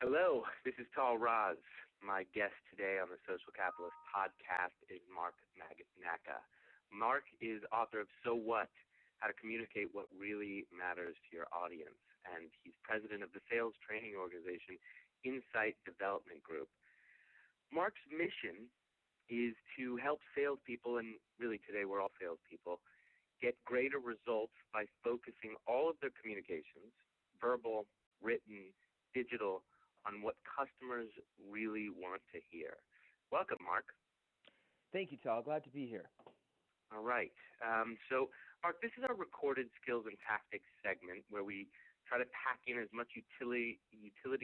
Hello, this is Tal Raz. My guest today on the Social Capitalist podcast is Mark Magnacca. Mark is author of So What? How to Communicate What Really Matters to Your Audience, and he's president of the sales training organization Insight Development Group. Mark's mission is to help salespeople, and really today we're all salespeople, get greater results by focusing all of their communications, verbal, written, digital, on what customers really want to hear. Welcome, Mark. Thank you, Tal. Glad to be here. All right. So, Mark, this is our recorded skills and tactics segment where we try to pack in as much utility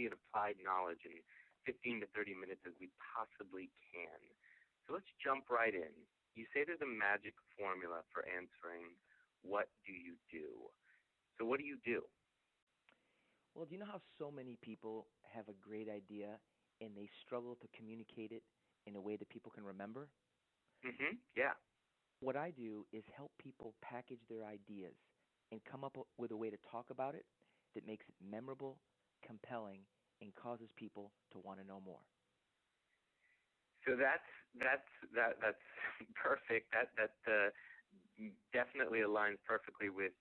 and applied knowledge in 15 to 30 minutes as we possibly can. So let's jump right in. You say there's a magic formula for answering, what do you do? So what do you do? Well, do you know how so many people have a great idea and they struggle to communicate it in a way that people can remember? Mm-hmm. Yeah. What I do is help people package their ideas and come up with a way to talk about it that makes it memorable, compelling, and causes people to want to know more. So that's perfect. That definitely aligns perfectly with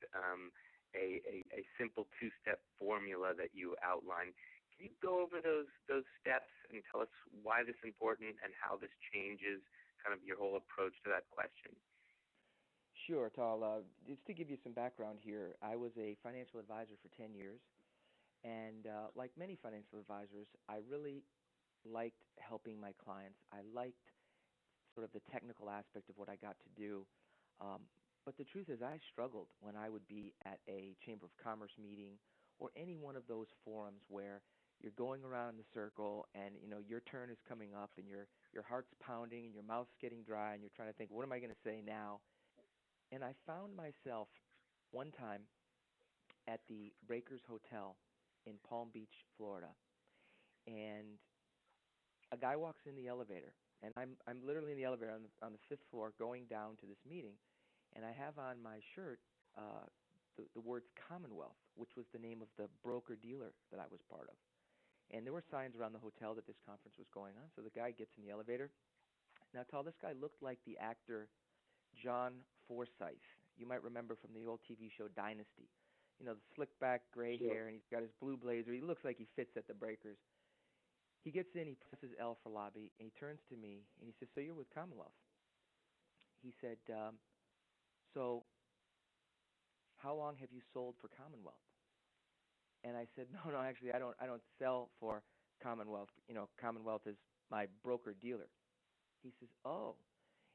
a simple two-step formula that you outlined. Can you go over those steps and tell us why this is important and how this changes kind of your whole approach to that question? Sure, Tal. Just to give you some background here, I was a financial advisor for 10 years, and like many financial advisors, I really liked helping my clients. I liked sort of the technical aspect of what I got to do. But the truth is I struggled when I would be at a Chamber of Commerce meeting or any one of those forums where you're going around in the circle and, you know, your turn is coming up and your heart's pounding and your mouth's getting dry and you're trying to think, what am I going to say now? And I found myself one time at the Breakers Hotel in Palm Beach, Florida, and a guy walks in the elevator, and I'm literally in the elevator on the fifth floor going down to this meeting, and I have on my shirt the words Commonwealth, which was the name of the broker-dealer that I was part of. And there were signs around the hotel that this conference was going on, so the guy gets in the elevator. Now, Tal, this guy looked like the actor John Forsythe. You might remember from the old TV show Dynasty. You know, the slick-back gray hair, and he's got his blue blazer. He looks like he fits at the Breakers. He gets in, he presses L for lobby, and he turns to me, and he says, so you're with Commonwealth? He said, so how long have you sold for Commonwealth? And I said, no, actually, I don't sell for Commonwealth. You know, Commonwealth is my broker-dealer. He says, oh.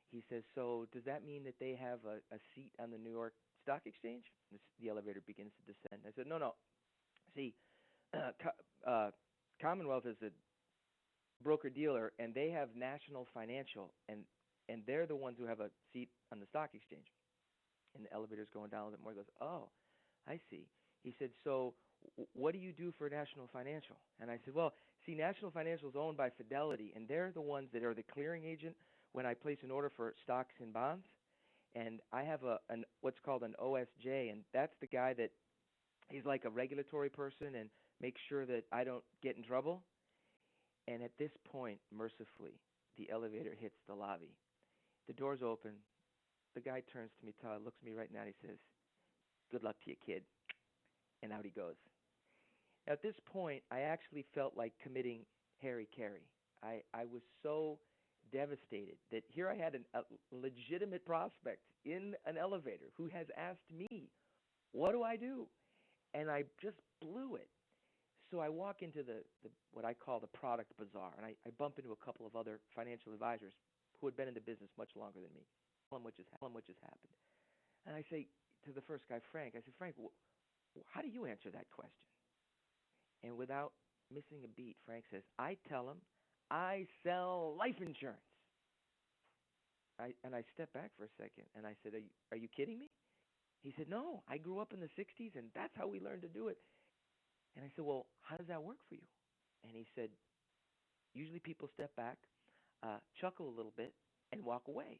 He says, so does that mean that they have a seat on the New York Stock Exchange? The elevator begins to descend. I said, no. See, Commonwealth is a broker-dealer, and they have National Financial, and they're the ones who have a seat on the stock exchange. And the elevator's going down a little bit more. He goes, oh, I see. He said, so what do you do for National Financial? And I said, well, see, National Financial is owned by Fidelity, and they're the ones that are the clearing agent when I place an order for stocks and bonds. And I have what's called an OSJ, and that's the guy that he's like a regulatory person and makes sure that I don't get in trouble. And at this point, mercifully, the elevator hits the lobby. The doors open. The guy turns to me, Todd, looks me right now, and he says, good luck to you, kid. And out he goes. Now, at this point, I actually felt like committing Harry Carey. I was so devastated that here I had a legitimate prospect in an elevator who has asked me, what do I do? And I just blew it. So I walk into the what I call the product bazaar, and I bump into a couple of other financial advisors who had been in the business much longer than me. Tell them what just happened. And I say to the first guy, Frank, I said, Frank, how do you answer that question? And without missing a beat, Frank says, I tell him I sell life insurance. And I stepped back for a second, and I said, are you kidding me? He said, no, I grew up in the 60s, and that's how we learned to do it. And I said, well, how does that work for you? And he said, usually people step back, chuckle a little bit, and walk away.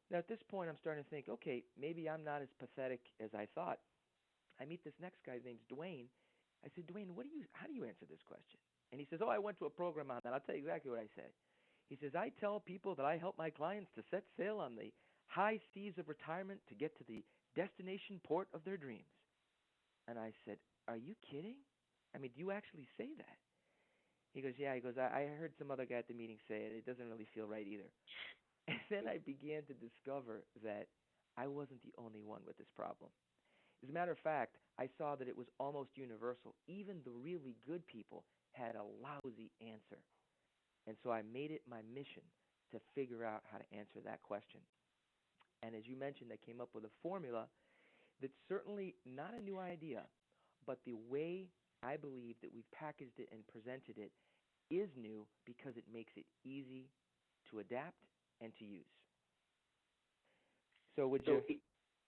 Now, at this point, I'm starting to think, okay, maybe I'm not as pathetic as I thought. I meet this next guy, his name's Dwayne, I said, Dwayne, how do you answer this question? And he says, oh, I went to a program on that. I'll tell you exactly what I said. He says, I tell people that I help my clients to set sail on the high seas of retirement to get to the destination port of their dreams. And I said, are you kidding? I mean, do you actually say that? He goes, yeah. He goes, I heard some other guy at the meeting say it. It doesn't really feel right either. And then I began to discover that I wasn't the only one with this problem. As a matter of fact, I saw that it was almost universal. Even the really good people had a lousy answer. And so I made it my mission to figure out how to answer that question. And as you mentioned, I came up with a formula that's certainly not a new idea, but the way I believe that we've packaged it and presented it is new because it makes it easy to adapt and to use. So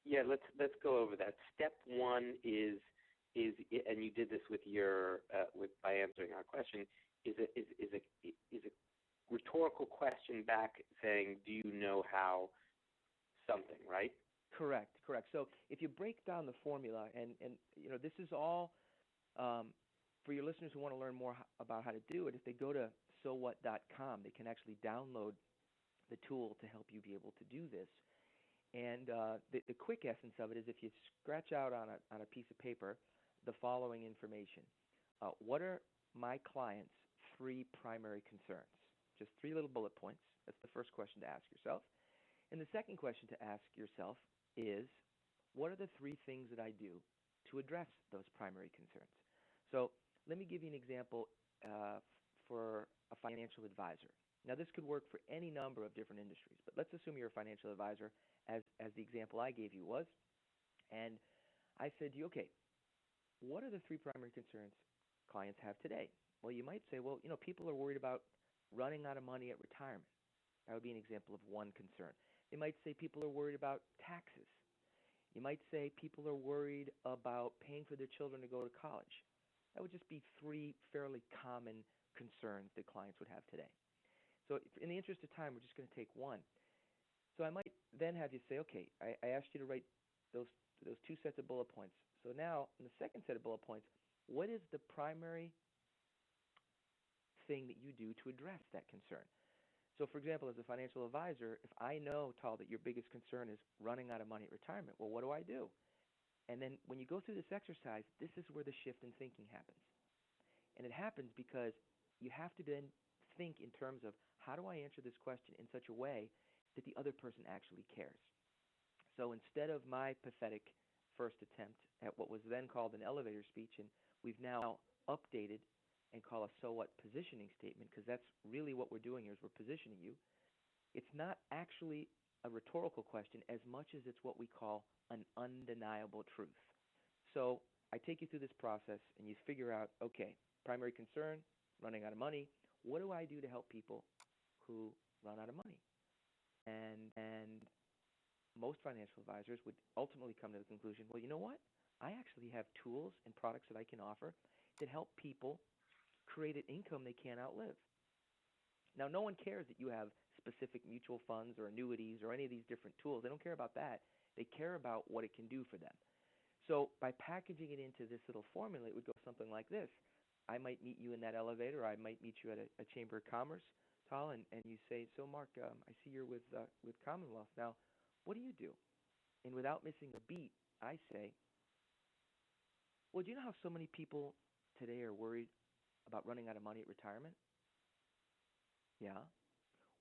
yeah, let's go over that. Step one is and you did this with your by answering our question, is a rhetorical question back saying, do you know how something, right? Correct. So if you break down the formula, and you know, this is all for your listeners who want to learn more about how to do it. If they go to sowhat.com, they can actually download the tool to help you be able to do this. And the quick essence of it is, if you scratch out on a piece of paper the following information: what are my clients' 3 primary concerns? Just 3 little bullet points. That's the first question to ask yourself. And the second question to ask yourself is, what are the 3 things that I do to address those primary concerns? So let me give you an example for a financial advisor. Now, this could work for any number of different industries, but let's assume you're a financial advisor, as the example I gave you was. And I said to you, okay, what are the 3 primary concerns clients have today? Well, you might say, well, you know, people are worried about running out of money at retirement. That would be an example of one concern. They might say people are worried about taxes. You might say people are worried about paying for their children to go to college. That would just be 3 fairly common concerns that clients would have today. So in the interest of time, we're just going to take one. So I might then have you say, okay, I asked you to write those 2 sets of bullet points. So now, in the second set of bullet points, what is the primary thing that you do to address that concern? So, for example, as a financial advisor, if I know, Tal, that your biggest concern is running out of money at retirement, well, what do I do? And then when you go through this exercise, this is where the shift in thinking happens. And it happens because you have to then think in terms of, how do I answer this question in such a way that the other person actually cares? So instead of my pathetic first attempt at what was then called an elevator speech, and we've now updated and call a so what positioning statement, because that's really what we're doing here, is we're positioning you. It's not actually a rhetorical question as much as it's what we call an undeniable truth. So I take you through this process, and you figure out, okay, primary concern, running out of money. What do I do to help people who run out of money? And most financial advisors would ultimately come to the conclusion, well, you know what? I actually have tools and products that I can offer that help people create an income they can't outlive. Now, no one cares that you have specific mutual funds or annuities or any of these different tools. They don't care about that. They care about what it can do for them. So by packaging it into this little formula, it would go something like this. I might meet you in that elevator. I might meet you at a Chamber of Commerce, Tal, and you say, so Mark, I see you're with Commonwealth. Now, what do you do? And without missing a beat, I say, well, do you know how so many people today are worried about running out of money at retirement? Yeah.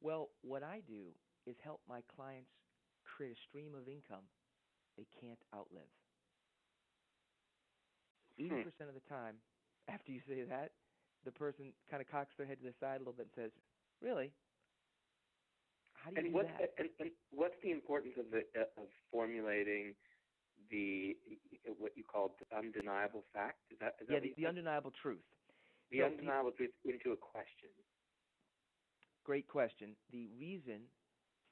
Well, what I do is help my clients create a stream of income they can't outlive. 80% of the time, after you say that, the person kind of cocks their head to the side a little bit and says, really? How do you do that? And what's the importance of formulating what you call the undeniable fact? Is that the undeniable truth. The undeniable truth into a question. Great question. The reason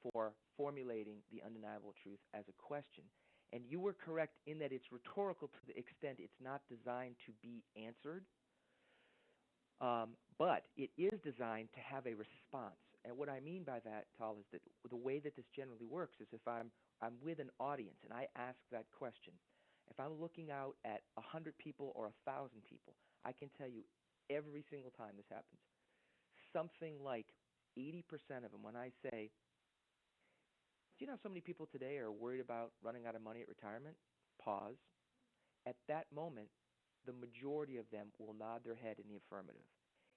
for formulating the undeniable truth as a question, and you were correct in that it's rhetorical to the extent it's not designed to be answered, but it is designed to have a response. And what I mean by that, Tal, is that the way that this generally works is if I'm with an audience and I ask that question, If I'm looking out at 100 people or 1,000 people, I can tell you every single time this happens, something like 80% of them, when I say, do you know how so many people today are worried about running out of money at retirement? Pause. At that moment, the majority of them will nod their head in the affirmative.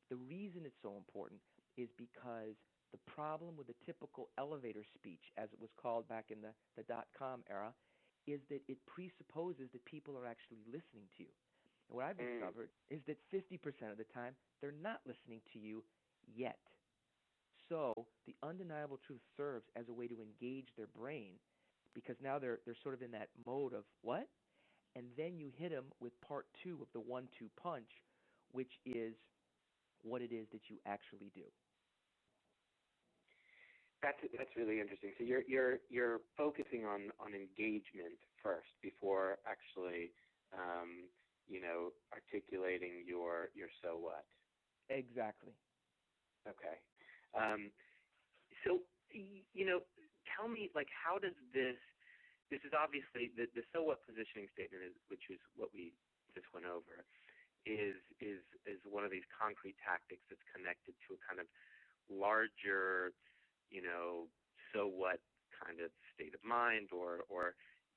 The reason it's so important is because the problem with the typical elevator speech, as it was called back in the dot-com era, is that it presupposes that people are actually listening to you. And what I've discovered is that 50% of the time, they're not listening to you yet. So the undeniable truth serves as a way to engage their brain, because now they're sort of in that mode of, what? And then you hit them with part two of the 1-2 punch, which is what it is that you actually do. That's really interesting. So you're focusing on engagement first before actually articulating your so what. Exactly. Okay. So tell me, like, how does this is obviously the so what positioning statement which is what we just went over, is one of these concrete tactics that's connected to a kind of larger, so what kind of state of mind, or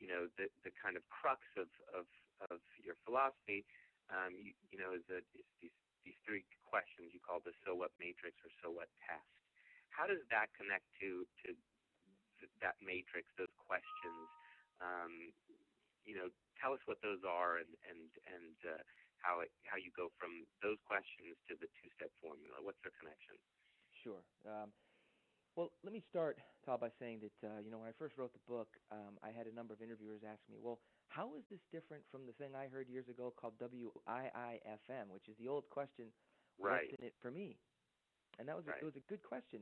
the kind of crux of your philosophy, is these three questions you call the so what matrix or so what test. How does that connect to that matrix, those questions? Tell us what those are and how you go from those questions to the two-step formula. What's their connection? Sure. Well, let me start, Tal, by saying that, when I first wrote the book, I had a number of interviewers ask me, well, how is this different from the thing I heard years ago called WIIFM, which is the old question, right. What's in it for me? And that was right. It was a good question.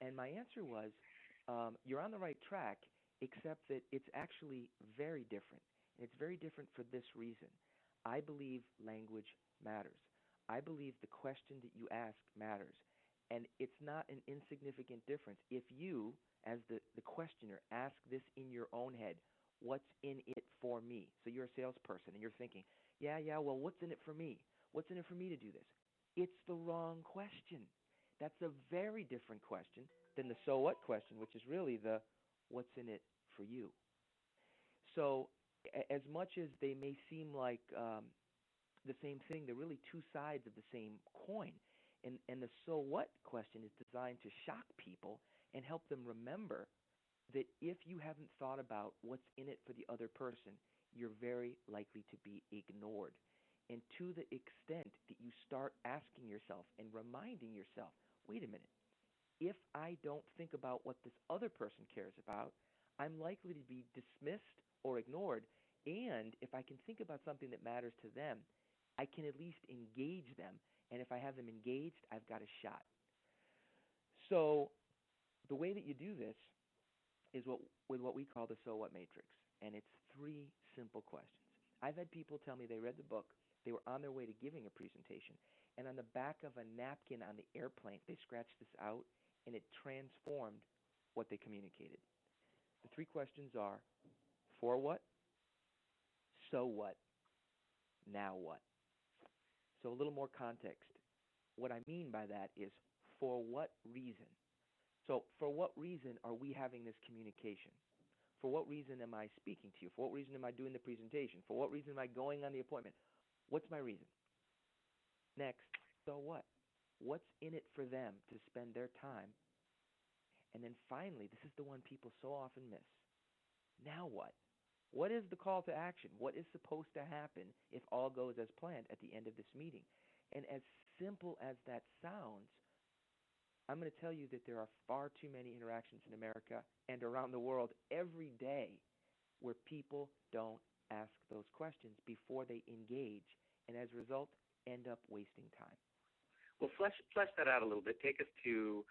And my answer was, you're on the right track, except that it's actually very different. And it's very different for this reason. I believe language matters. I believe the question that you ask matters. And it's not an insignificant difference. If you, as the questioner, ask this in your own head, what's in it for me? So you're a salesperson and you're thinking, well, what's in it for me? What's in it for me to do this? It's the wrong question. That's a very different question than the so what question, which is really the what's in it for you. So as much as they may seem like the same thing, they're really two sides of the same coin. And the so what question is designed to shock people and help them remember that if you haven't thought about what's in it for the other person, you're very likely to be ignored. And to the extent that you start asking yourself and reminding yourself, wait a minute, if I don't think about what this other person cares about, I'm likely to be dismissed or ignored. And if I can think about something that matters to them, I can at least engage them. And if I have them engaged, I've got a shot. So the way that you do this is with what we call the so what matrix. And it's three simple questions. I've had people tell me they read the book, they were on their way to giving a presentation, and on the back of a napkin on the airplane, they scratched this out, and it transformed what they communicated. The three questions are, for what? So what? Now what? So a little more context. What I mean by that is, for what reason? So for what reason are we having this communication? For what reason am I speaking to you? For what reason am I doing the presentation? For what reason am I going on the appointment? What's my reason? Next, so what? What's in it for them to spend their time? And then finally, this is the one people so often miss. Now what? What is the call to action? What is supposed to happen if all goes as planned at the end of this meeting? And as simple as that sounds, I'm going to tell you that there are far too many interactions in America and around the world every day where people don't ask those questions before they engage, and as a result, end up wasting time. Well, flesh that out a little bit. Take us to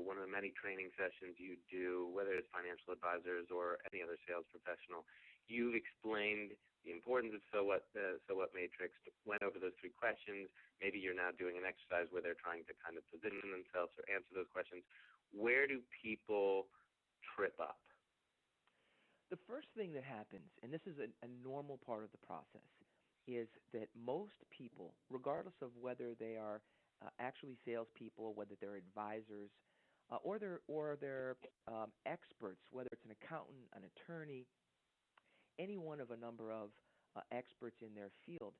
one of the many training sessions you do, whether it's financial advisors or any other sales professional. You've explained the importance of the so what matrix, went over those three questions. Maybe you're now doing an exercise where they're trying to kind of position themselves or answer those questions. Where do people trip up? The first thing that happens, and this is a normal part of the process, is that most people, regardless of whether they are actually salespeople, whether they're advisors, or they're experts, whether it's an accountant, an attorney, any one of a number of experts in their field,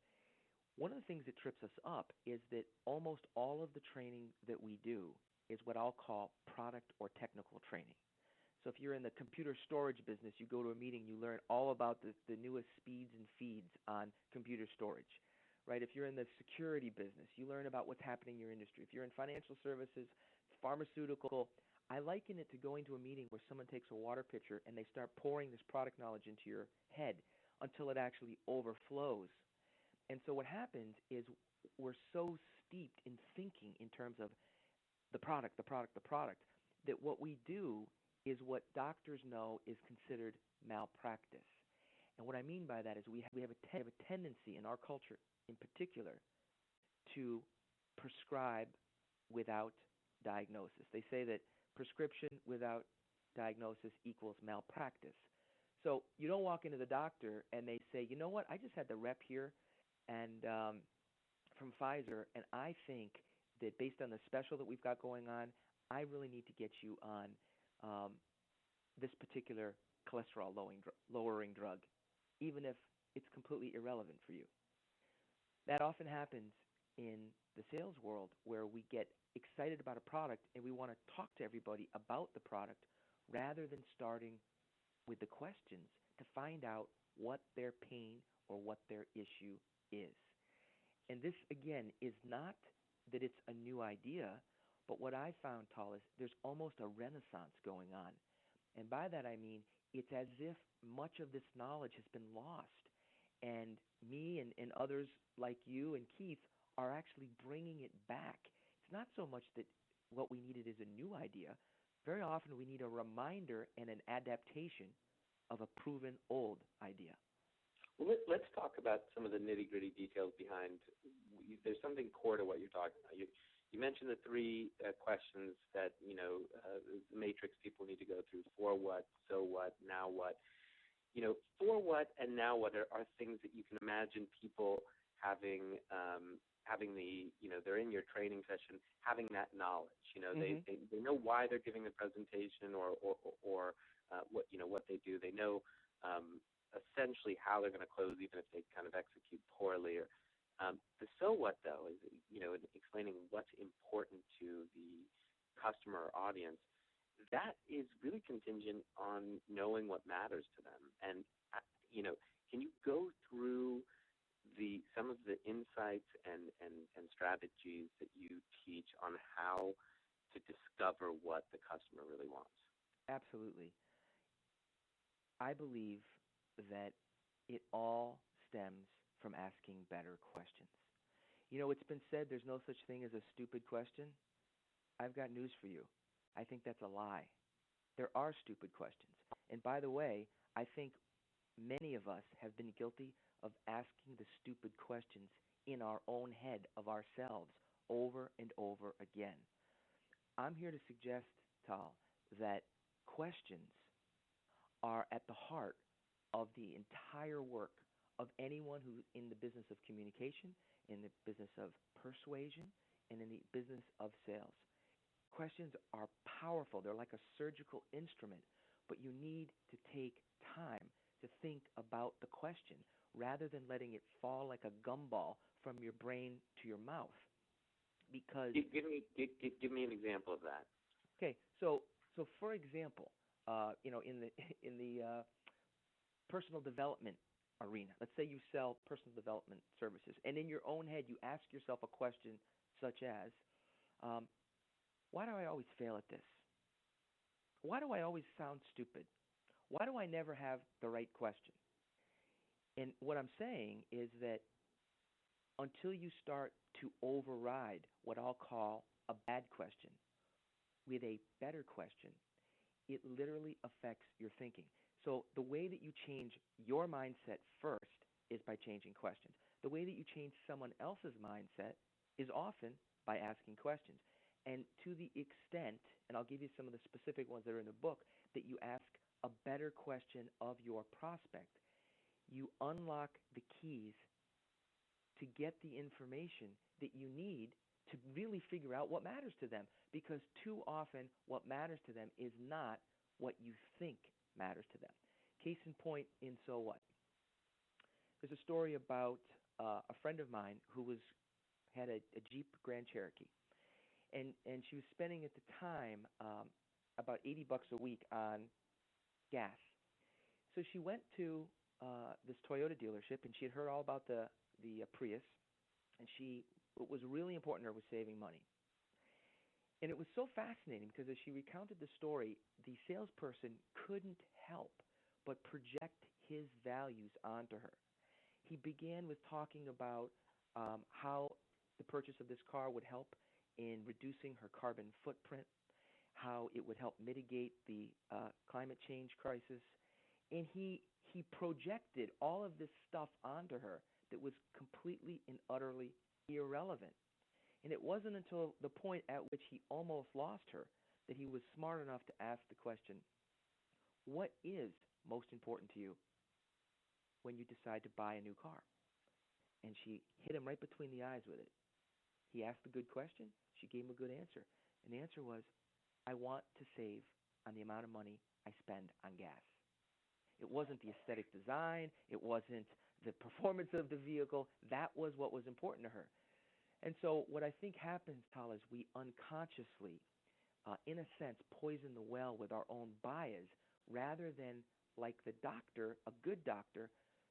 one of the things that trips us up is that almost all of the training that we do is what I'll call product or technical training. So if you're in the computer storage business, you go to a meeting, you learn all about the newest speeds and feeds on computer storage, right? If you're in the security business, you learn about what's happening in your industry. If you're in financial services, pharmaceutical, I liken it to going to a meeting where someone takes a water pitcher and they start pouring this product knowledge into your head until it actually overflows. And so what happens is we're so steeped in thinking in terms of the product, the product, the product, that what we do is what doctors know is considered malpractice. And what I mean by that is we have a tendency in our culture in particular to prescribe without diagnosis. They say that prescription without diagnosis equals malpractice. So you don't walk into the doctor and they say, you know what, I just had the rep here and from Pfizer, and I think that based on the special that we've got going on, I really need to get you on this particular cholesterol lowering drug, even if it's completely irrelevant for you. That often happens in the sales world where we get excited about a product and we want to talk to everybody about the product rather than starting with the questions to find out what their pain or what their issue is. And this, again, is not that it's a new idea, but what I found, Tal, is there's almost a renaissance going on. And by that I mean it's as if much of this knowledge has been lost. And me and others like you and Keith are actually bringing it back. It's not so much that what we needed is a new idea. Very often we need a reminder and an adaptation of a proven old idea. Well, let's talk about some of the nitty-gritty details behind. There's something core to what you're talking about. You mentioned the three questions that, the matrix people need to go through: for what, so what, now what. For what and now what are things that you can imagine people having they're in your training session, having that knowledge. They know why they're giving the presentation or what they do. They know essentially how they're going to close, even if they kind of execute poorly. Or the so what, though, is explaining what's important to the customer or audience. That is really contingent on knowing what matters to them. And can you go through some of the insights and strategies that you teach on how to discover what the customer really wants? Absolutely. I believe that it all stems from asking better questions. It's been said there's no such thing as a stupid question. I've got news for you. I think that's a lie. There are stupid questions. And by the way, I think many of us have been guilty of asking the stupid questions in our own head of ourselves over and over again. I'm here to suggest, Tal, that questions are at the heart of the entire work of anyone who's in the business of communication, in the business of persuasion, and in the business of sales. Questions are powerful. They're like a surgical instrument, but you need to take time to think about the question rather than letting it fall like a gumball from your brain to your mouth. Because give me an example of that. Okay, so for example, in the personal development arena, let's say you sell personal development services, and in your own head you ask yourself a question such as, why do I always fail at this? Why do I always sound stupid? Why do I never have the right question? And what I'm saying is that until you start to override what I'll call a bad question with a better question, it literally affects your thinking. So the way that you change your mindset first is by changing questions. The way that you change someone else's mindset is often by asking questions. And to the extent, and I'll give you some of the specific ones that are in the book, that you ask a better question of your prospect, you unlock the keys to get the information that you need to really figure out what matters to them. Because too often, what matters to them is not what you think matters to them. Case in point in So What? There's a story about a friend of mine who had a Jeep Grand Cherokee, and she was spending at the time about $80 a week on gas. So she went to this Toyota dealership, and she had heard all about the Prius, and what was really important to her was saving money. And it was so fascinating because as she recounted the story, the salesperson couldn't help but project his values onto her. He began with talking about how the purchase of this car would help in reducing her carbon footprint, how it would help mitigate the climate change crisis. And he projected all of this stuff onto her that was completely and utterly irrelevant. And it wasn't until the point at which he almost lost her that he was smart enough to ask the question, what is most important to you when you decide to buy a new car? And she hit him right between the eyes with it. He asked a good question. She gave him a good answer. And the answer was, I want to save on the amount of money I spend on gas. It wasn't the aesthetic design. It wasn't the performance of the vehicle. That was what was important to her. And so what I think happens, Tal, is we unconsciously, in a sense, poison the well with our own bias rather than like the doctor, a good doctor,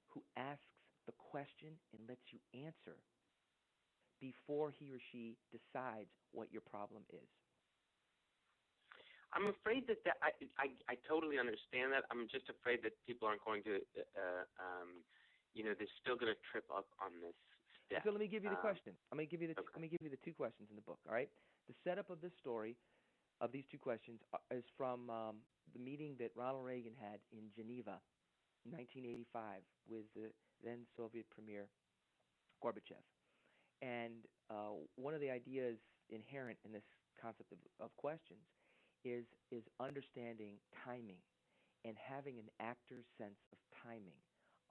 who asks the question and lets you answer before he or she decides what your problem is. I'm afraid that I totally understand that. I'm just afraid that people aren't going to, they're still going to trip up on this step. So let me give you the question. Let me give you the two questions in the book. All right. The setup of this story, of these two questions, is from the meeting that Ronald Reagan had in Geneva in 1985 with the then Soviet Premier Gorbachev. And one of the ideas inherent in this concept of questions is understanding timing and having an actor's sense of timing,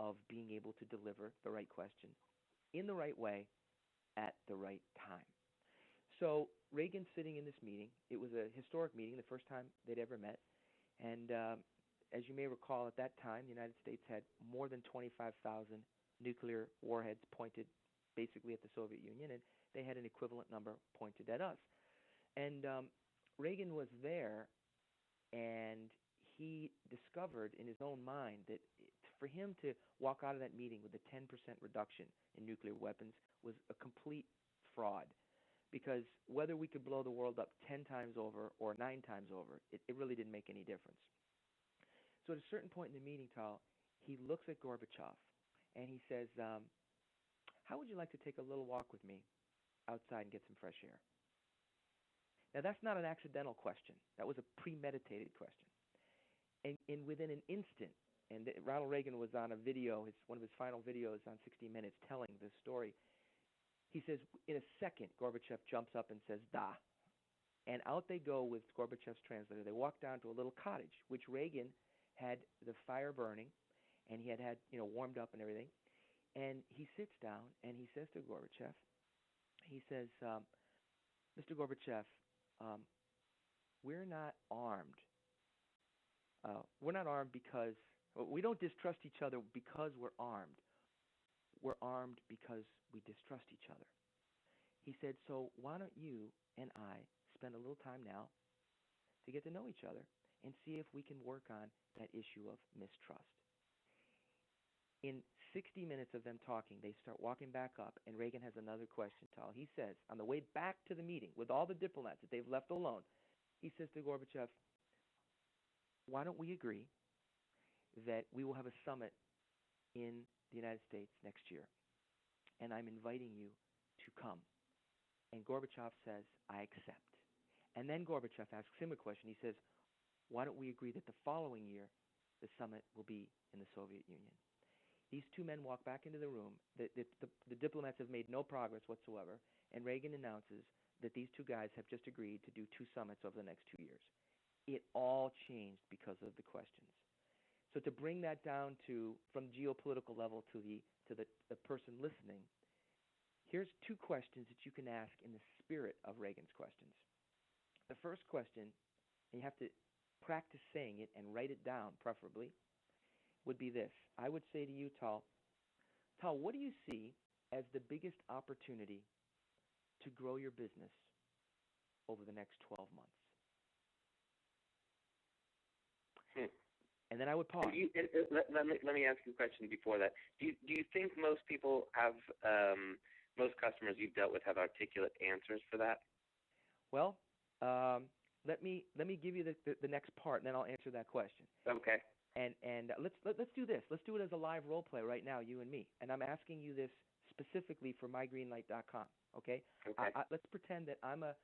of being able to deliver the right question in the right way at the right time. So Reagan's sitting in this meeting. It was a historic meeting, the first time they'd ever met. And as you may recall, at that time, the United States had more than 25,000 nuclear warheads pointed basically at the Soviet Union, and they had an equivalent number pointed at us. And Reagan was there, and he discovered in his own mind that for him to walk out of that meeting with a 10% reduction in nuclear weapons was a complete fraud, because whether we could blow the world up 10 times over or 9 times over, it really didn't make any difference. So at a certain point in the meeting, Tal, he looks at Gorbachev, and he says, how would you like to take a little walk with me outside and get some fresh air? Now, that's not an accidental question. That was a premeditated question. And within an instant, and Ronald Reagan was on a video, one of his final videos on 60 Minutes telling this story, he says, in a second, Gorbachev jumps up and says, da. And out they go with Gorbachev's translator. They walk down to a little cottage, which Reagan had the fire burning, and he had warmed up and everything. And he sits down, and he says to Gorbachev, he says, Mr. Gorbachev, we're not armed. We're not armed because we don't distrust each other because we're armed. We're armed because we distrust each other. He said, so why don't you and I spend a little time now to get to know each other and see if we can work on that issue of mistrust. In 60 minutes of them talking, they start walking back up, and Reagan has another question, Tal. He says, on the way back to the meeting with all the diplomats that they've left alone, he says to Gorbachev, why don't we agree that we will have a summit in the United States next year, and I'm inviting you to come. And Gorbachev says, I accept. And then Gorbachev asks him a question. He says, why don't we agree that the following year the summit will be in the Soviet Union? These two men walk back into the room. The diplomats have made no progress whatsoever, and Reagan announces that these two guys have just agreed to do 2 summits over the next 2 years. It all changed because of the questions. So to bring that down to from geopolitical level to the person listening, here's two questions that you can ask in the spirit of Reagan's questions. The first question, and you have to practice saying it and write it down preferably, would be this. I would say to you, Tal, what do you see as the biggest opportunity to grow your business over the next 12 months? And then I would pause. Let me ask you a question before that. Do you think most people have, most customers you've dealt with have articulate answers for that? Well, let me give you the next part, and then I'll answer that question. Okay. And let's do this. Let's do it as a live role play right now, you and me. And I'm asking you this specifically for myGreenlight.com. Okay. Okay. Let's pretend that I'm a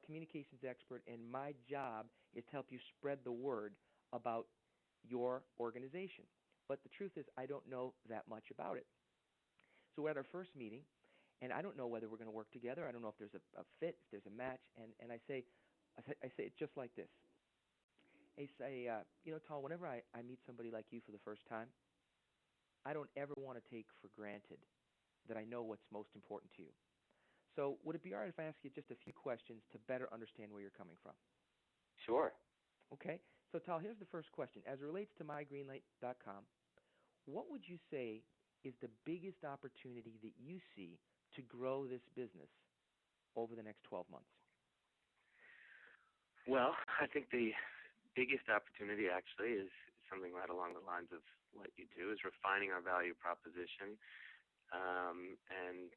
communications expert, and my job is to help you spread the word about your organization. But the truth is, I don't know that much about it. So we're at our first meeting, and I don't know whether we're going to work together. I don't know if there's a fit, if there's a match. And I say it just like this. I say, Tal, whenever I meet somebody like you for the first time, I don't ever want to take for granted that I know what's most important to you. So would it be all right if I ask you just a few questions to better understand where you're coming from? Sure. Okay. So, Tal, here's the first question. As it relates to myGreenlight.com, what would you say is the biggest opportunity that you see to grow this business over the next 12 months? Well, I think the biggest opportunity actually is something right along the lines of what you do, is refining our value proposition and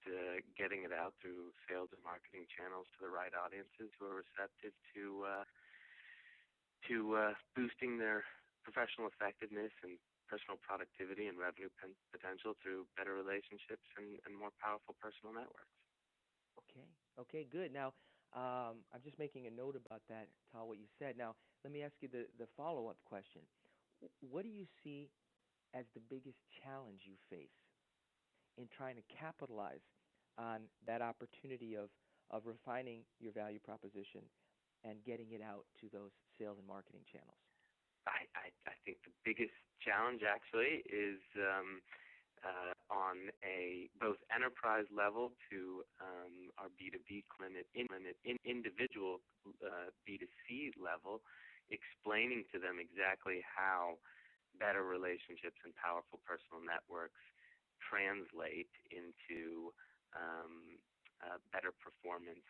getting it out through sales and marketing channels to the right audiences who are receptive to boosting their professional effectiveness and personal productivity and revenue potential through better relationships and more powerful personal networks. Okay, good. Now, I'm just making a note about that, Tal, what you said. Now, let me ask you the follow-up question. What do you see as the biggest challenge you face in trying to capitalize on that opportunity of refining your value proposition and getting it out to those sales and marketing channels? I think the biggest challenge actually is on a both enterprise level to our B2B client, individual B2C level, explaining to them exactly how better relationships and powerful personal networks translate into better performance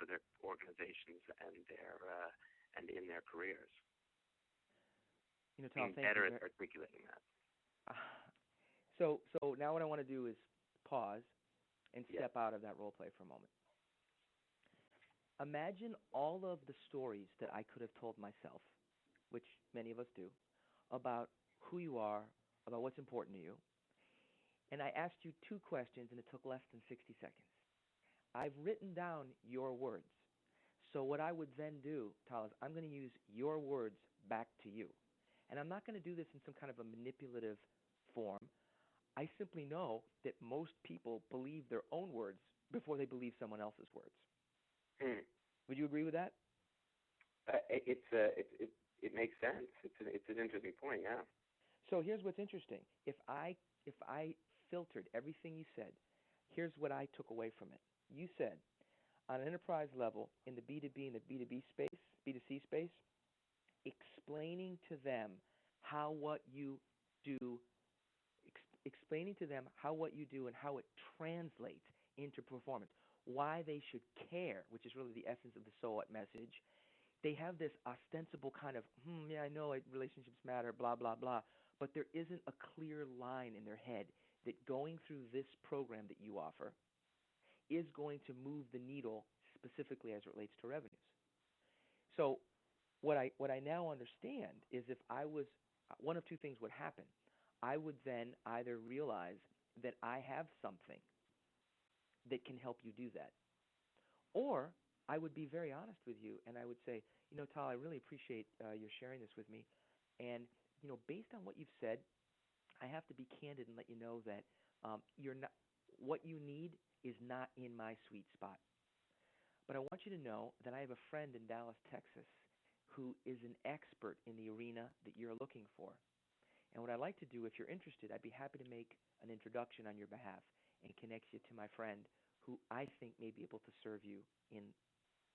for their organizations and in their careers. Tom, being better at articulating that. So now what I want to do is pause and step out of that role play for a moment. Imagine all of the stories that I could have told myself, which many of us do, about who you are, about what's important to you. And I asked you two questions, and it took less than 60 seconds. I've written down your words. So what I would then do, Tal, is I'm going to use your words back to you. And I'm not going to do this in some kind of a manipulative form. I simply know that most people believe their own words before they believe someone else's words. Would you agree with that? It makes sense. It's an interesting point, yeah. So here's what's interesting. If I filtered everything you said, here's what I took away from it. You said, on an enterprise level, in the B2B and the B2B space, B2C space, explaining to them how what you do, explaining to them how what you do and how it translates into performance, why they should care, which is really the essence of the so what message. They have this ostensible kind of, yeah, I know relationships matter, blah, blah, blah, but there isn't a clear line in their head that going through this program that you offer is going to move the needle specifically as it relates to revenues. So what I now understand is if I was, one of two things would happen. I would then either realize that I have something that can help you do that, or I would be very honest with you and I would say, Tal, I really appreciate your sharing this with me. And, based on what you've said, I have to be candid and let you know that you're not, what you need is not in my sweet spot. But I want you to know that I have a friend in Dallas, Texas, who is an expert in the arena that you're looking for. And what I'd like to do, if you're interested, I'd be happy to make an introduction on your behalf and connect you to my friend who I think may be able to serve you in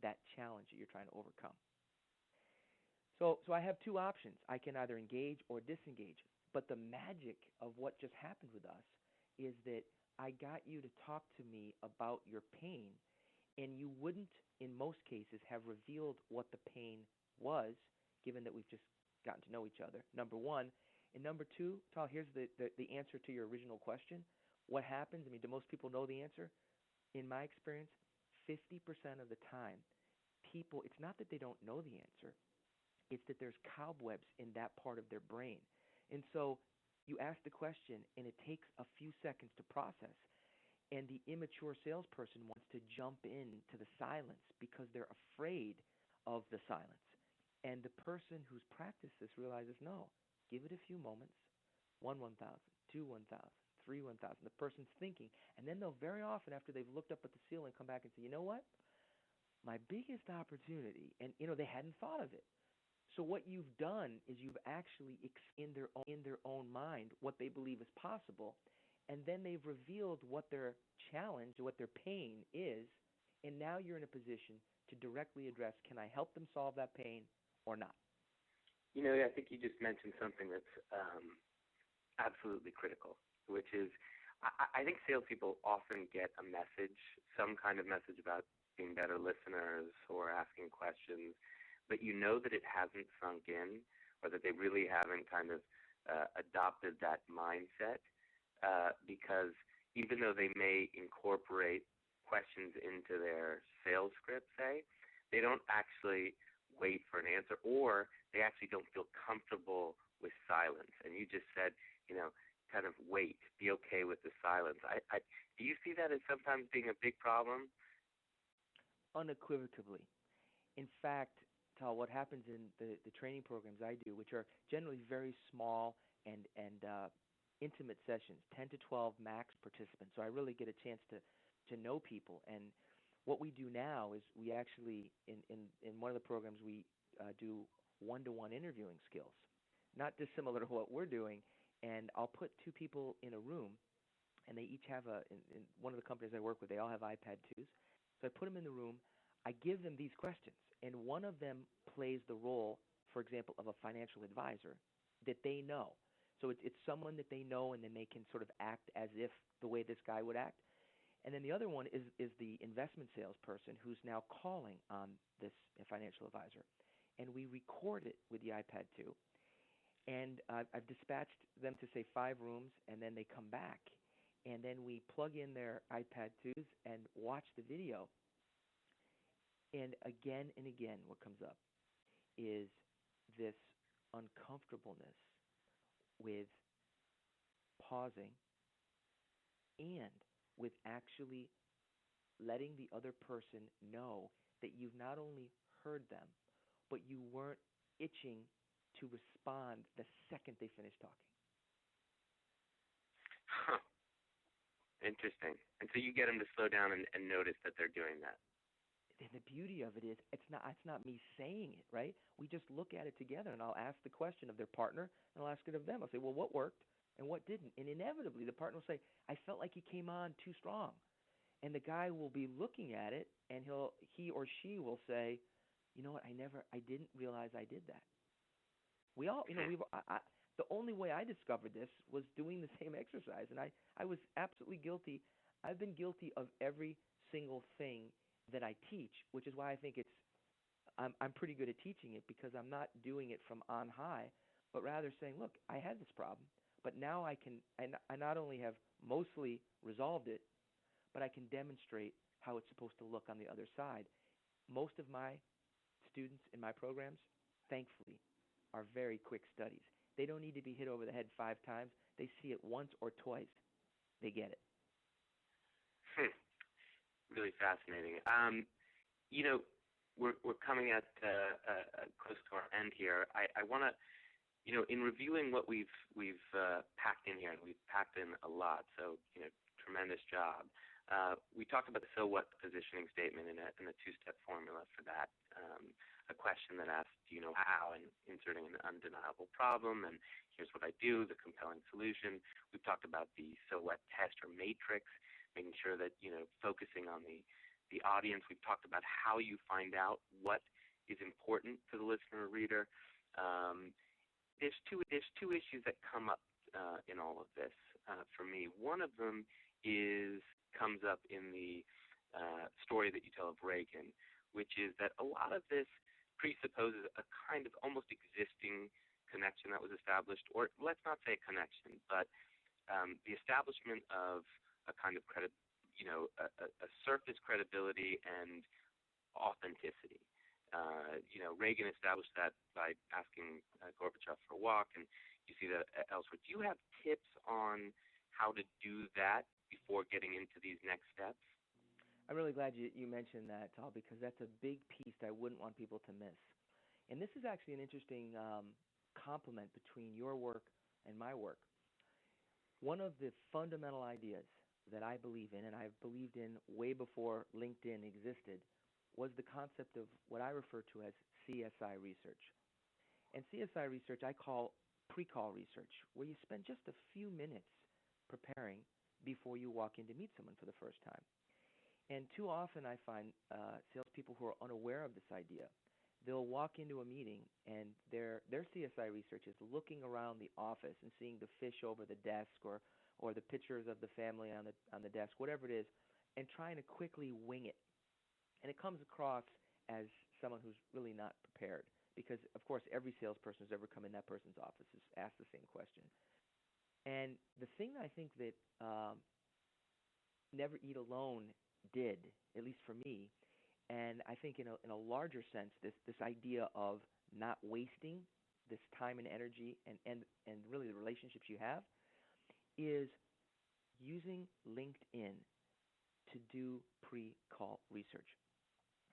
that challenge that you're trying to overcome. So I have two options. I can either engage or disengage. But the magic of what just happened with us is that I got you to talk to me about your pain, and you wouldn't, in most cases, have revealed what the pain was, given that we've just gotten to know each other, number one. And number two, Tal, here's the answer to your original question. What happens? I mean, do most people know the answer? In my experience, 50% of the time, people, it's not that they don't know the answer, it's that there's cobwebs in that part of their brain. And so you ask the question, and it takes a few seconds to process, and the immature salesperson wants to jump into the silence because they're afraid of the silence. And the person who's practiced this realizes, no, give it a few moments, 1,000, 2, 1,000, 3, 1,000. The person's thinking, and then they'll very often, after they've looked up at the ceiling, come back and say, you know what? My biggest opportunity, and they hadn't thought of it. So what you've done is you've actually in their own mind what they believe is possible, and then they've revealed what their challenge, what their pain is, and now you're in a position to directly address, can I help them solve that pain or not? I think you just mentioned something that's absolutely critical, which is I think salespeople often get a message, some kind of message about being better listeners or asking questions, but you know that it hasn't sunk in, or that they really haven't kind of adopted that mindset, because even though they may incorporate questions into their sales script, say, they don't actually wait for an answer, or they actually don't feel comfortable with silence. And you just said, kind of wait, be okay with the silence. Do you see that as sometimes being a big problem? Unequivocally. In fact, Tal, what happens in the training programs I do, which are generally very small and intimate sessions, 10 to 12 max participants, so I really get a chance to know people. And what we do now is we actually, in one of the programs, we do one-to-one interviewing skills, not dissimilar to what we're doing. And I'll put two people in a room, and they each have in one of the companies I work with, they all have iPad 2s. So I put them in the room. I give them these questions, and one of them plays the role, for example, of a financial advisor that they know. So it's someone that they know, and then they can sort of act as if the way this guy would act. And then the other one is the investment salesperson who's now calling on this financial advisor. And we record it with the iPad 2. And I've dispatched them to, say, 5 rooms, and then they come back. And then we plug in their iPad 2s and watch the video. And again, what comes up is this uncomfortableness with pausing and with actually letting the other person know that you've not only heard them, but you weren't itching to respond the second they finish talking. Huh. Interesting. And so you get them to slow down and notice that they're doing that. And the beauty of it is it's not me saying it, right? We just look at it together, and I'll ask the question of their partner, and I'll ask it of them. I'll say, well, what worked and what didn't? And inevitably, the partner will say, I felt like he came on too strong. And the guy will be looking at it, and he or she will say, you know what, I didn't realize I did that. We all, the only way I discovered this was doing the same exercise, and I was absolutely guilty. I've been guilty of every single thing that I teach, which is why I think I'm pretty good at teaching it, because I'm not doing it from on high, but rather saying, look, I had this problem, but now I not only have mostly resolved it, but I can demonstrate how it's supposed to look on the other side. Most of my students in my programs, thankfully, are very quick studies. They don't need to be hit over the head 5 times. They see it once or twice. They get it. Really fascinating. We're coming at close to our end here. I want to, in reviewing what we've packed in here, and we've packed in a lot. So tremendous job. We talked about the so what positioning statement and a 2-step formula for that. A question that asks, do you know how, and inserting an undeniable problem, and here's what I do, the compelling solution. We've talked about the so what test or matrix, making sure that, focusing on the audience. We've talked about how you find out what is important to the listener or reader. There's two issues that come up in all of this for me. One of them comes up in the story that you tell of Reagan, which is that a lot of this presupposes a kind of almost existing connection that was established, or let's not say a connection, but the establishment of a kind of a surface credibility and authenticity. Reagan established that by asking Gorbachev for a walk, and you see that elsewhere. Do you have tips on how to do that before getting into these next steps? I'm really glad you mentioned that, Tal, because that's a big piece that I wouldn't want people to miss. And this is actually an interesting complement between your work and my work. One of the fundamental ideas that I believe in, and I've believed in way before LinkedIn existed, was the concept of what I refer to as CSI research. And CSI research I call pre-call research, where you spend just a few minutes preparing before you walk in to meet someone for the first time. And too often I find salespeople who are unaware of this idea. They'll walk into a meeting and their CSI research is looking around the office and seeing the fish over the desk or the pictures of the family on the desk, whatever it is, and trying to quickly wing it. And it comes across as someone who's really not prepared because, of course, every salesperson who's ever come in that person's office is asked the same question. And the thing that I think that Never Eat Alone did, at least for me, and I think in a larger sense, this idea of not wasting this time and energy and really the relationships you have, is using LinkedIn to do pre-call research.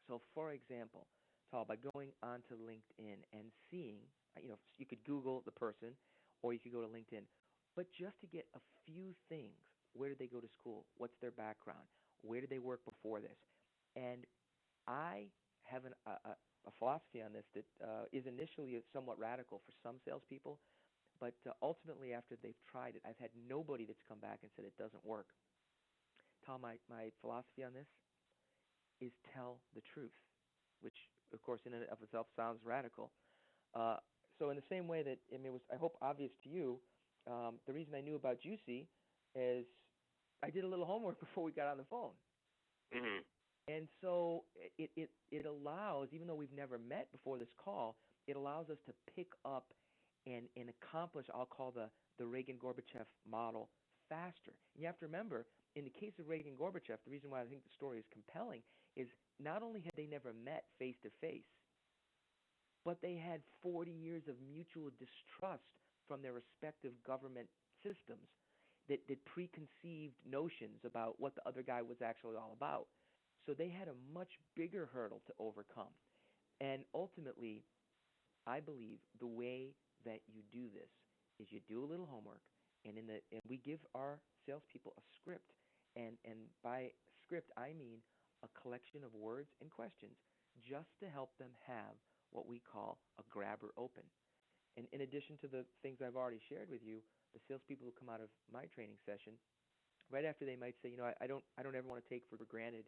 So, for example, Tal, by going onto LinkedIn and seeing, you could Google the person or you could go to LinkedIn, but just to get a few things. Where did they go to school? What's their background? Where did they work before this? And I have a philosophy on this that is initially somewhat radical for some salespeople, but ultimately after they've tried it, I've had nobody that's come back and said it doesn't work. Tom, my philosophy on this is tell the truth, which, of course, in and of itself sounds radical. So in the same way that, it was, I hope, obvious to you, the reason I knew about Juicy is I did a little homework before we got on the phone. Mm-hmm. And so it allows, even though we've never met before this call, it allows us to pick up and accomplish, I'll call the Reagan-Gorbachev model faster. And you have to remember, in the case of Reagan-Gorbachev, the reason why I think the story is compelling is not only had they never met face-to-face, but they had 40 years of mutual distrust from their respective government systems that preconceived notions about what the other guy was actually all about. So they had a much bigger hurdle to overcome. And ultimately, I believe the way that you do this is you do a little homework, and we give our salespeople a script. And by script, I mean a collection of words and questions just to help them have what we call a grabber open. And in addition to the things I've already shared with you, the salespeople who come out of my training session, right after they might say, I don't ever want to take for granted,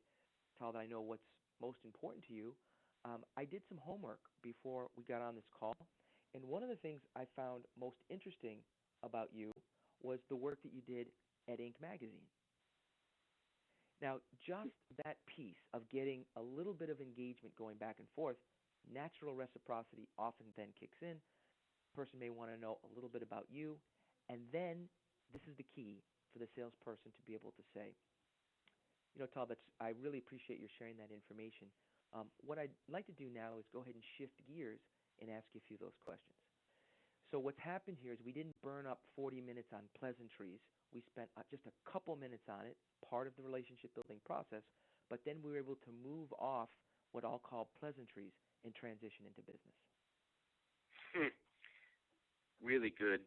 Tal, that I know what's most important to you. I did some homework before we got on this call, and one of the things I found most interesting about you was the work that you did at Inc. magazine. Now, just that piece of getting a little bit of engagement going back and forth, natural reciprocity often then kicks in. The person may want to know a little bit about you, and then this is the key for the salesperson to be able to say, Tal, I really appreciate your sharing that information. What I'd like to do now is go ahead and shift gears and ask you a few of those questions. So what's happened here is we didn't burn up 40 minutes on pleasantries. We spent just a couple minutes on it, part of the relationship building process, but then we were able to move off what I'll call pleasantries and transition into business. Really good,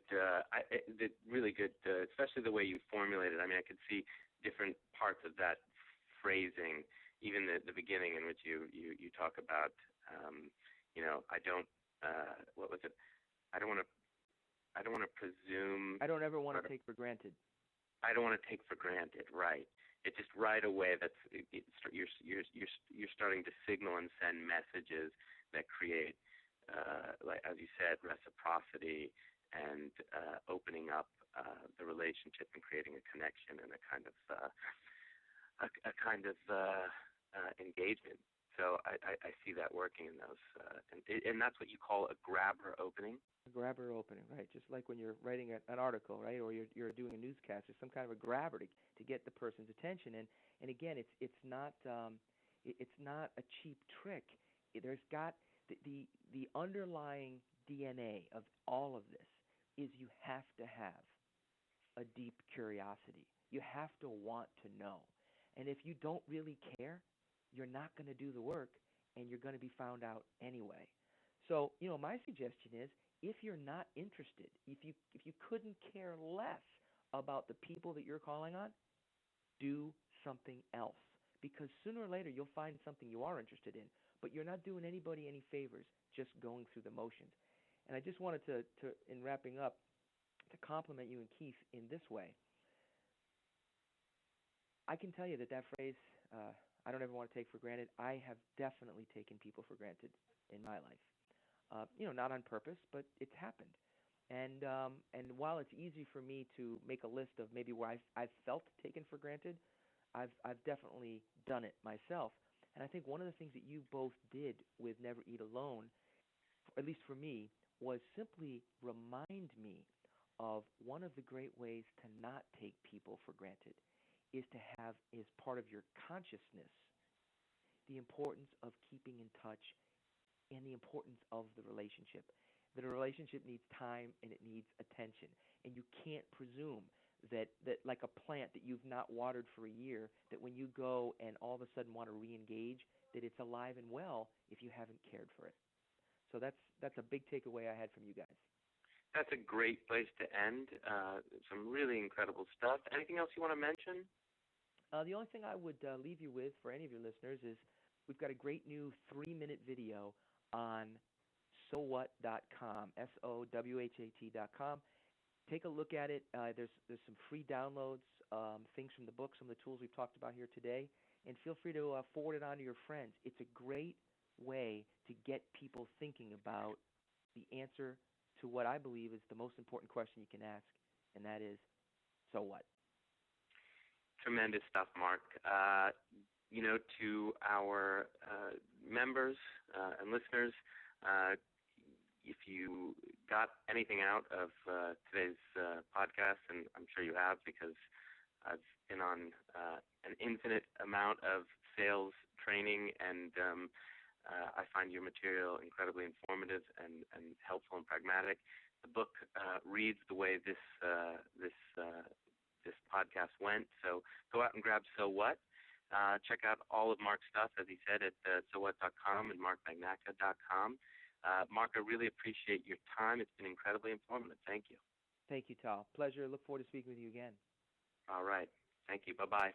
really good, especially the way you formulated it. I mean, I could see different parts of that phrasing, even the beginning in which you talk about, I don't. What was it? I don't want to. I don't want to presume. I don't ever want to take for granted. I don't want to take for granted. Right. It just right away. You're starting to signal and send messages that create, like as you said, reciprocity and opening up the relationship and creating a connection and a kind of engagement. So I see that working in those, and that's what you call a grabber opening. A grabber opening, right? Just like when you're writing an article, right, or you're doing a newscast, there's some kind of a grabber to get the person's attention. And again, it's not a cheap trick. There's got the underlying DNA of all of this is you have to have a deep curiosity. You have to want to know. And if you don't really care, you're not going to do the work, and you're going to be found out anyway. So, my suggestion is, if you're not interested, if you couldn't care less about the people that you're calling on, do something else. Because sooner or later you'll find something you are interested in, but you're not doing anybody any favors just going through the motions. And I just wanted to in wrapping up, to compliment you and Keith in this way. I can tell you that phrase, I don't ever want to take for granted, I have definitely taken people for granted in my life. Not on purpose, but it's happened. And while it's easy for me to make a list of maybe where I've felt taken for granted, I've definitely done it myself. And I think one of the things that you both did with Never Eat Alone, at least for me, was simply remind me of one of the great ways to not take people for granted is to have, as part of your consciousness, the importance of keeping in touch and the importance of the relationship. That a relationship needs time and it needs attention. And you can't presume that like a plant that you've not watered for a year, that when you go and all of a sudden want to re-engage, that it's alive and well if you haven't cared for it. So that's a big takeaway I had from you guys. That's a great place to end. Some really incredible stuff. Anything else you want to mention? The only thing I would leave you with for any of your listeners is we've got a great new 3-minute video on sowhat.com, SOWHAT.com. Take a look at it. There's some free downloads, things from the book, some of the tools we've talked about here today, and feel free to forward it on to your friends. It's a great way to get people thinking about the answer to what I believe is the most important question you can ask, and that is, so what? Tremendous stuff, Mark. To our members and listeners, if you got anything out of today's podcast, and I'm sure you have because I've been on an infinite amount of sales training, and I find your material incredibly informative and helpful and pragmatic. The book reads the way this podcast went, so go out and grab So What. Check out all of Mark's stuff, as he said, at sowhat.com and markmagnacca.com. Mark, I really appreciate your time. It's been incredibly informative. Thank you. Thank you, Tal. Pleasure. Look forward to speaking with you again. All right. Thank you. Bye-bye.